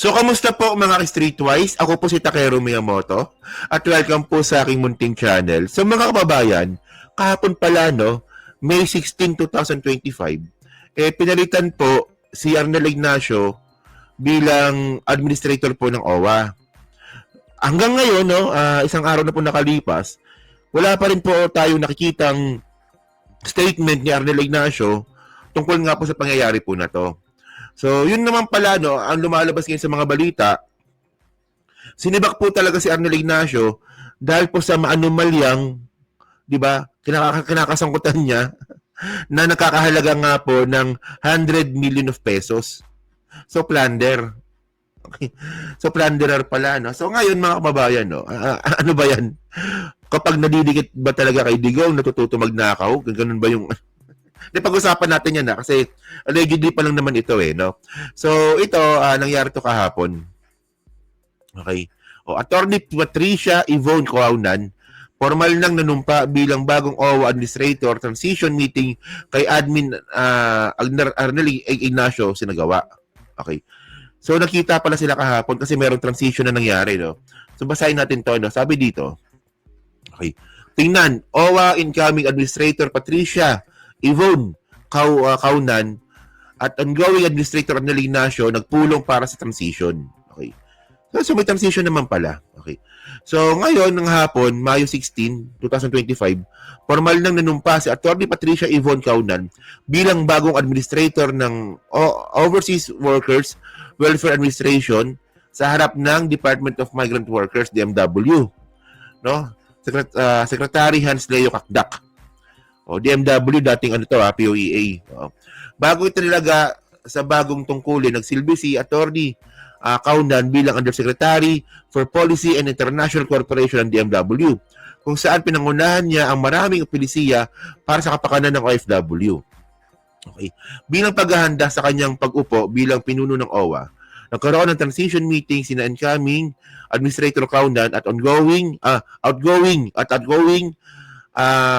So, kamusta po mga streetwise? Ako po si Takero Miyamoto at welcome po sa aking munting channel. So mga kababayan, kahapon pala no, May 16, 2025, pinalitan po si Arnel Ignacio bilang administrator po ng OWA. Hanggang ngayon, no, isang araw na po nakalipas, wala pa rin po tayong nakikitang statement ni Arnel Ignacio tungkol nga po sa pangyayari po na to. So, yun naman pala, no, ang lumalabas ngayon sa mga balita, sinibak po talaga si Arnel Ignacio dahil po sa maanumalyang, di ba, kinakasangkutan niya na nakakahalaga nga po ng 100 million of pesos. So, plunder. Okay. So, plunderer pala, no? So, ngayon, mga kababayan, no, ano ba yan? Kapag nadidikit ba talaga kay Digong, natututo magnakaw? Ganun ba yung... Pag-usapan natin yan kasi allegedly pa lang naman ito no. So ito nangyari to kahapon. Okay. Attorney Patricia Yvonne Coaunan, formal nang nanumpa bilang bagong OWA administrator transition meeting kay admin Arnel Ignacio sinagawa. Okay. So nakita pala sila kahapon kasi merong transition na nangyari no. So basahin natin to no. Sabi dito. Okay. Tingnan, OWA incoming administrator Patricia Yvonne Coaunan at ongoing administrator Arnel Ignacio nagpulong para sa transition. Okay. So may transition naman pala. Okay. So ngayon ng hapon, Mayo 16, 2025, formal nang nanumpa si Attorney Patricia Yvonne Coaunan bilang bagong administrator ng Overseas Workers Welfare Administration sa harap ng Department of Migrant Workers, DMW. No? Secretary Hans Leo Kakdak. DMW dating POEA. Bago ito nilaga sa bagong tungkulin, nagsilbi si Attorney Coaunan bilang Undersecretary for Policy and International Cooperation ng DMW, kung saan pinangunahan niya ang maraming pilisiya para sa kapakanan ng OFW. Okay. Bilang paghahanda sa kanyang pag-upo bilang pinuno ng OWA, nagkaroon ng transition meeting sina incoming Administrator Coaunan at outgoing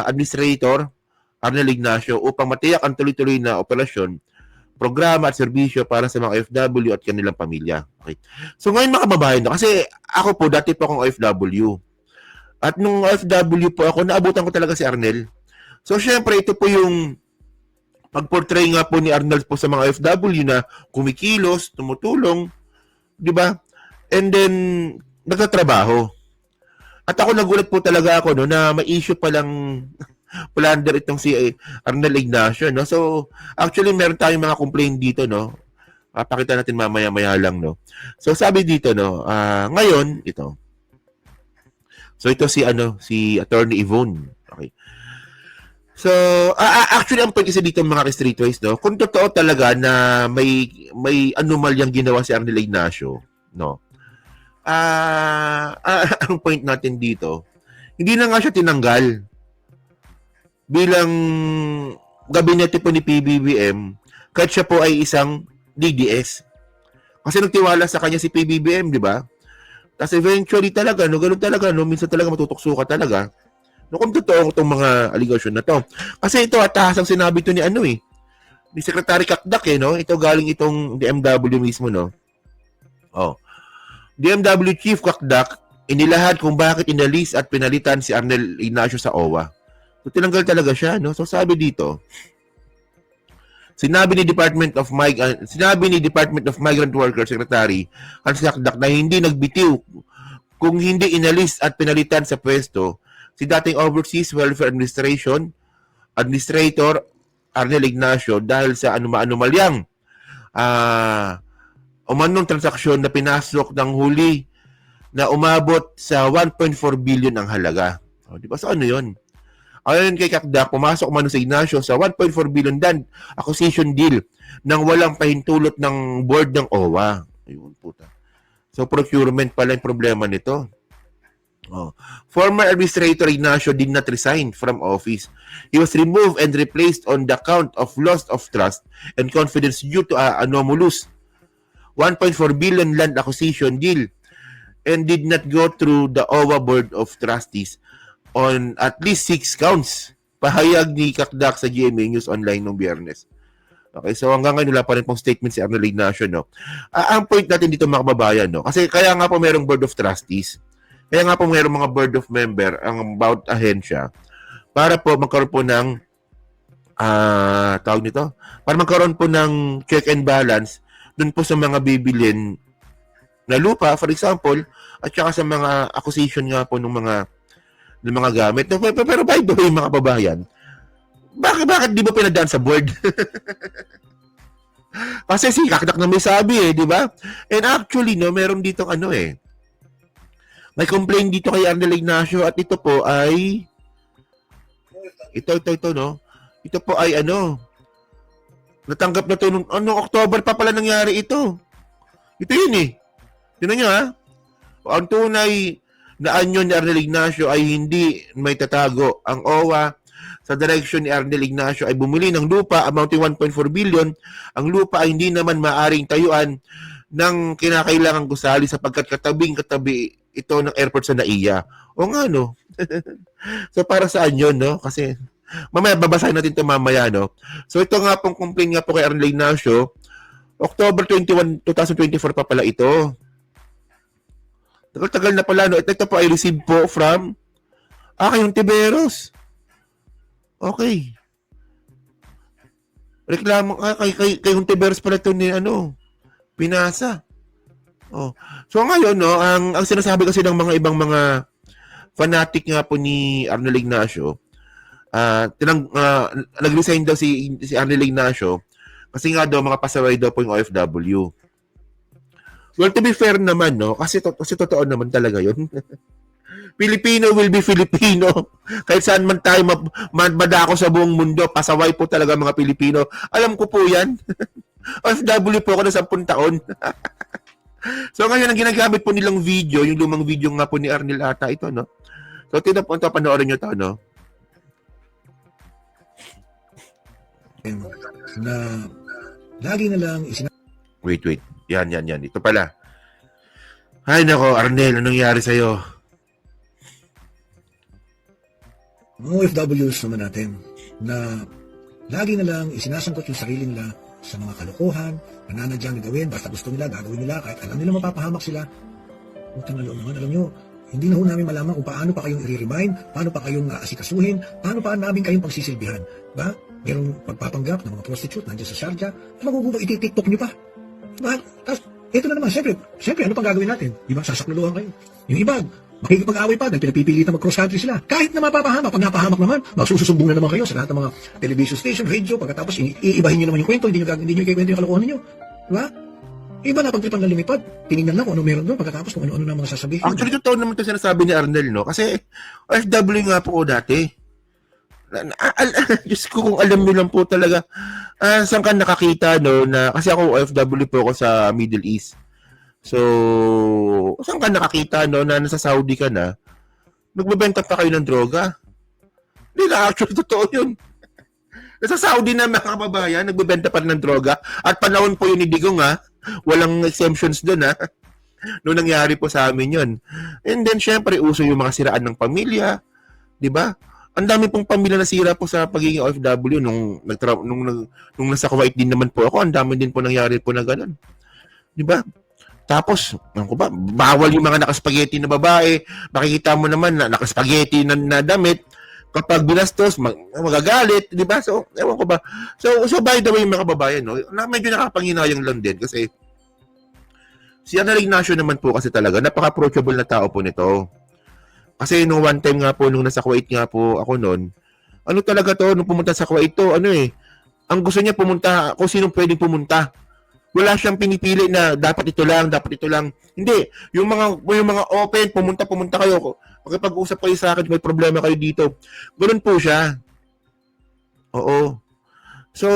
Administrator Arnel Ignacio upang matiyak ang tuloy-tuloy na operasyon, programa at serbisyo para sa mga OFW at kanilang pamilya. Okay. So ngayon mga kababayan, kasi ako po, dati po akong OFW. At nung OFW po ako, naabutan ko talaga si Arnel. So syempre, ito po yung pag-portray nga po ni Arnel po sa mga OFW na kumikilos, tumutulong, di ba? And then, nagtatrabaho. At ako nagulat po talaga ako no na may issue pa lang plunder itong si Arnel Ignacio no. So actually meron tayong mga complaint dito no. Papakita natin mamaya-maya lang no. So sabi dito no, ngayon ito. So ito si Attorney Yvonne. Okay. So actually ang point kasi dito mga streetwise no, kung totoo talaga na may anomalyang ginawa si Arnel Ignacio no. Ang point natin dito, hindi na nga siya tinanggal bilang gabinete po ni PBBM kahit siya po ay isang DDS. Kasi nagtiwala sa kanya si PBBM, di ba? Tapos eventually talaga, ganun talaga, minsan talaga matutokso ka talaga. Kung totoo itong mga allegation na to. Kasi ito, atahasang sinabi to ni ni Secretary Kakdak no? Ito galing itong DMW mismo, no? DMW Chief Kakdak inilahad kung bakit inalis at pinalitan si Arnel Ignacio sa OWA. So tinanggal talaga siya, no? So sabi dito, sinabi ni Department of Migrant Workers Secretary Hans Kakdak na hindi nagbitiw kung hindi inalis at pinalitan sa pwesto si dating Overseas Welfare Administrator Arnel Ignacio dahil sa anomalyang umanong transaksyon na pinasok ng huli na umabot sa 1.4 billion ang halaga. Di ba? So ano yun? Ayon kay Kakdak, pumasok umano sa Ignacio sa 1.4 billion acquisition deal nang walang pahintulot ng board ng OWA. Ayun, puta. So procurement pala yung problema nito. Former Administrator Ignacio did not resign from office. He was removed and replaced on the count of loss of trust and confidence due to anomalous 1.4 billion land acquisition deal and did not go through the OWA Board of Trustees on at least 6 counts. Pahayag ni Kakdak sa GMA News Online noong Biyernes. Okay, so hanggang ngayon wala pa rin pong statement si Arnel Ignacio, no? Ang point natin dito mga kababayan, no? Kasi kaya nga po merong board of trustees. Kaya nga po merong mga board of member ang bawat ahensya para po magkaroon po ng tawag nito, para magkaroon po ng check and balance dun po sa mga bibilin na lupa, for example, at saka sa mga acquisition nga po ng mga gamit. Pero by the way, mga kababayan, bakit di ba pinadaan sa board? Kasi si Kakdak na may sabi di ba? And actually, no, meron dito may complaint dito kay Arnel Ignacio at ito po ay ito, no? Ito po ay natanggap na to nung October pa pala nangyari ito. Ito yun Tingnan nyo ang tunay na anyo ni Arnel Ignacio ay hindi may tatago. Ang OWA sa direksyon ni Arnel Ignacio ay bumili ng lupa amounting 1.4 billion. Ang lupa ay hindi naman maaring tayuan ng kinakailangang gusali sapagkat katabi ito ng airport sa NAIA. O nga, no? So, para saan yun, no? Kasi, mamaya, babasahin natin ito mamaya, no? So, ito nga pong complaint nga po kay Arnel Ignacio, October 21, 2024 pa pala ito. Tagal na pala, no? Ito po ay received po from kay Hontiveros. Okay. Reklamo kay Hontiveros pala ito ni Pinasa. So ngayon, no, ang sinasabi kasi ng mga ibang mga fanatic nga po ni Arnel Ignacio, nag-resign daw si Arnel Ignacio kasi nga daw mga pasaway daw po yung OFW. Well, to be fair naman, no, kasi totoo naman talaga yun. Filipino will be Filipino. Kahit saan man tayo madako sa buong mundo, pasaway po talaga mga Pilipino. Alam ko po yan. OFW po ako na 10 taon. So ngayon, ang ginagamit po nilang video, yung lumang video nga po ni Arnel ata, ito, no? So, panoorin nyo ito, no? Na lagi na lang Wait. Yan. Ito pala. Ay, nako, Arnel, anong nangyari sa'yo? mga OFWs naman natin na lagi na lang isinasangkot yung sarili nila sa mga kalokohan, nananadyang gawin, basta gusto nila, gagawin nila, kahit alam nila mapapahamak sila. Utang na loob naman, alam nyo, hindi na ho namin malaman kung paano pa kayong i-remind, paano pa kayong asikasuhin, paano pa namin kayong pagsisilbihan. Ba? Merong pagpapanggap ng mga prostitute, nandiyan sa Sharjah, maguguba, iti-tiktok nyo pa. Ba? Tapos, ito na naman, siyempre, ano pang gagawin natin? Diba? Sasakluluhan kayo. Yung iba, makikipag-away pa, dahil pinapipilitan mag-cross country sila. Kahit na mapapahamak, pag napahamak naman, magsususumbong na naman kayo sa lahat ng mga television station, radio, pagkatapos iibahin nyo naman yung kwento, hindi nyo ikikwento yung kalokohan ninyo. Diba? Iba na pagtripan ng lumipad, tinignan lang kung ano meron doon, pagkatapos kung ano-ano na mga sasabihin. Actually, totoo naman ito sinasabi ni Arnel, no? Kasi, OFW nga po ko dati. Diyos ko, kung alam nyo lang po talaga, saan ka nakakita, no? Kasi ako, OFW po ako sa Middle East. So, saan ka nakakita, no, na nasa Saudi ka na, nagbebenta pa kayo ng droga? Hindi na, actually, totoo yun. Nasa Saudi na mga kababayan, nagbebenta pa rin ng droga. At panahon po yun ni Digong, walang exemptions doon, noong nangyari po sa amin yun. And then, syempre, uso yung mga siraan ng pamilya, di ba? Ang dami pong pamilya na sira po sa pagiging OFW nung nasa Kuwait din naman po ako, ang dami din po nangyari po na ganun. Di ba? Tapos, bawal yung mga nakaspageti na babae. Makikita mo naman na nakaspageti na damit. Kapag binastos, magagalit, di ba? So, ewan ko ba. So by the way, mga kababayan, no, medyo nakapanginayang lang din kasi si Arnel Ignacio naman po kasi talaga, napaka-approachable na tao po nito. Kasi nung one time nga po, nung nasa Kuwait nga po ako noon, ano talaga to, nung pumunta sa Kuwait to, ang gusto niya pumunta, kung sinong pwedeng pumunta. Wala siyang pinipili na dapat ito lang. Hindi. Yung mga open, pumunta kayo. Makipag-usap kayo sa akin, may problema kayo dito. Ganun po siya. Oo. So,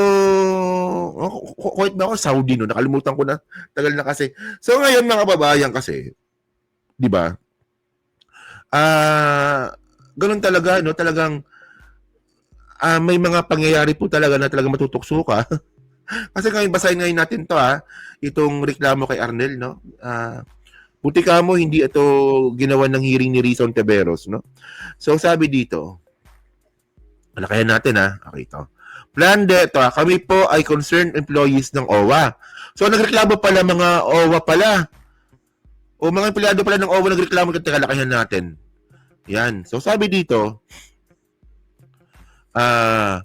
Kuwait ba ako? Saudi, no? Nakalimutan ko na. Tagal na kasi. So, ngayon mga kababayan kasi, di ba? Ganun talaga, no? Talagang, may mga pangyayari po talaga na talagang matutukso ka. Kasi ngayon, basahin ngayon natin to itong reklamo kay Arnel, no? Buti ka mo, hindi ito ginawa ng hearing ni Rizon Teberos, no? So, sabi dito, alakayan natin, okay, ito. Plunder, kami po ay concerned employees ng OWA. So, nagreklamo pala mga OWA pala. O mga empleyado pala ng OWA nagreklamo kung kalakihan natin. Yan. So, sabi dito, na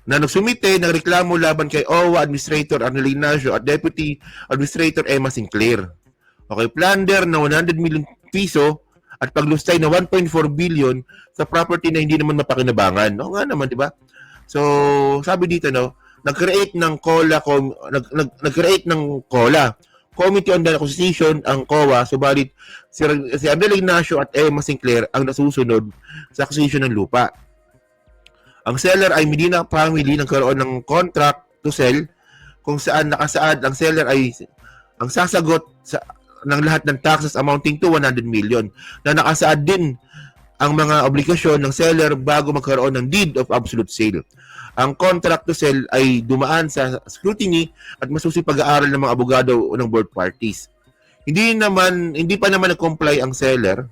nagsumite ng reklamo laban kay OWA Administrator Arnel Ignacio at Deputy Administrator Emma Sinclair. Okay, plunder na 100 million piso at paglustay na 1.4 billion sa property na hindi naman mapakinabangan. O nga naman, di ba? So, sabi dito, no, nag-create ng COLA, Committee on the Acquisition, ang COA, subalit si Arnel Ignacio at Emma Sinclair ang nasusunod sa acquisition ng lupa. Ang seller ay Medina family nagkaroon ng contract to sell kung saan nakasaad ang seller ay ang sasagot ng lahat ng taxes amounting to 100 million na nakasaad din ang mga obligasyon ng seller bago magkaroon ng deed of absolute sale. Ang contract to sell ay dumaan sa scrutiny at masusing pag-aaral ng mga abogado ng board parties. Hindi pa naman nag-comply ang seller.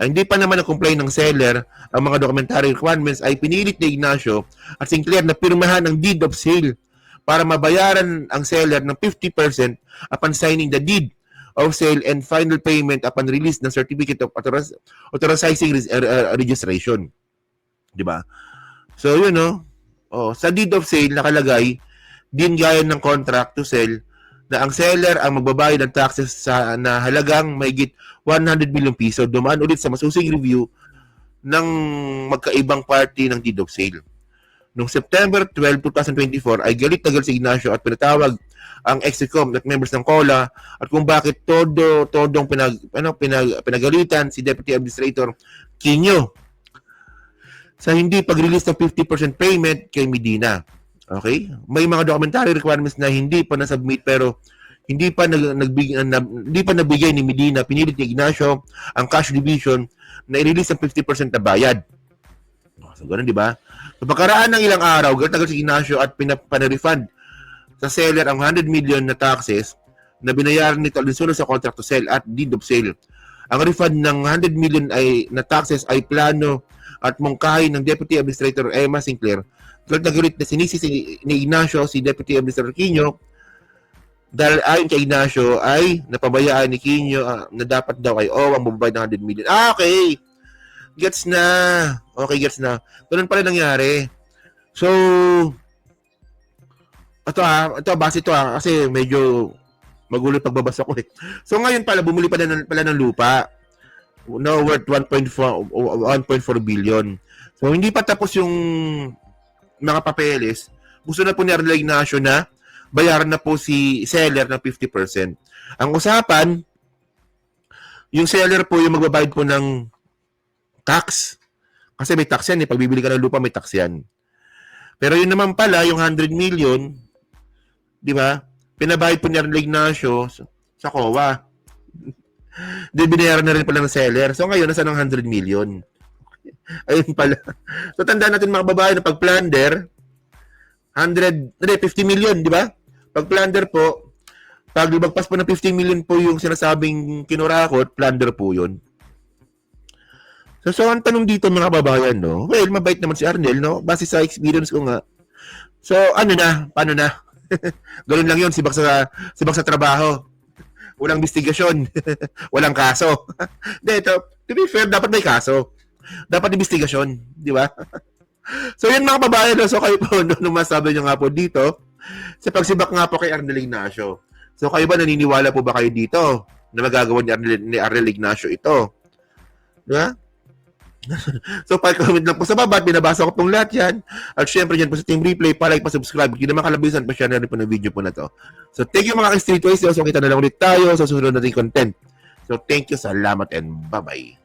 Hindi pa naman nag-comply ng seller ang mga documentary requirements ay pinilit ni Ignacio at Sinclair na pirmahan ang deed of sale para mabayaran ang seller ng 50% upon signing the deed of sale and final payment upon release ng certificate of authorizing registration. Diba? So, yun, no? Sa deed of sale nakalagay din gaya ng contract to sell na ang seller ang magbabayad ng taxes na halagang mahigit 100 million piso. Dumaan ulit sa masusing review ng magkaibang party ng deed of sale. Noong September 12, 2024 ay galit na galit si Ignacio at pinatawag ang Execom at members ng COLA at kung bakit todong pinagalitan si Deputy Administrator Quino sa hindi pag-release ng 50% payment kay Medina. Okay? May mga documentary requirements na hindi pa na-submit pero hindi pa nabigay ni Medina, pinilit ni Ignacio ang cash division na i-release ang 50% na bayad. So, ganun, di ba? So, pagkaraan ng ilang araw, galit si Ignacio at pinarefund sa seller ang 100 million na taxes na binayaran nito alinsunod sa contract to sell at deed of sale. Ang refund ng 100 million na taxes ay plano at mungkahi ng Deputy Administrator Emma Sinclair. Galit na galit na sinisi ni Ignacio si Deputy Administrator Quino dahil ayon kay Ignacio ay napabayaan ni Quino na dapat daw ay ang mababayad ng 100 million. Okay. Gets na. Okay, gets na. Ganun pala nangyari. So, ito base ito kasi medyo magulo pagbabasa ko eh. So, ngayon pala, bumuli pala ng lupa. No, worth 1.4 billion. So, hindi pa tapos yung mga papeles. Gusto na po ni Arnel Ignacio na bayaran na po si seller ng 50%. Ang usapan, yung seller po yung magbabayad po ng tax. Kasi may tax yan eh. Pag bibili ka ng lupa, may tax yan. Pero yun naman pala, yung 100 million, di ba? Pinabayad po ni Arnel Ignacio sa COA. Then binayaran na rin pala ng seller. So ngayon, nasa ng 100 million. Ayun pala. So tandaan natin mga babae na pag plunder, 50 million, di ba? Pag plunder po, pag lumagpas po ng 50 million po yung sinasabing kinurakot, plunder po yun. So ang tanong dito mga babayan, no? Well, mabait naman si Arnel, no? Base sa experience ko nga. So, paano na? Ganun lang yun, sibak sa trabaho. Walang investigasyon. Walang kaso. Hindi, to be fair, dapat may kaso. Dapat investigasyon, di ba? So, yun mga babayan, no? So, kayo po, nung masabi nyo nga po dito, sa pagsibak nga po kay Arnel Ignacio. So, kayo ba naniniwala po ba kayo dito na magagawa ni Arnel Ignacio ito? Di ba? So, pa-comment lang po sa baba at binabasa ko pong lahat yan. At syempre dyan po sa Team Replay, pa-like, pa-subscribe. Kung naman kalabisan, pa-share na rin po ng video po na to. So, thank you mga ka-streetways. So, kita na lang ulit tayo sa susunod nating content. So, thank you. Salamat and bye-bye.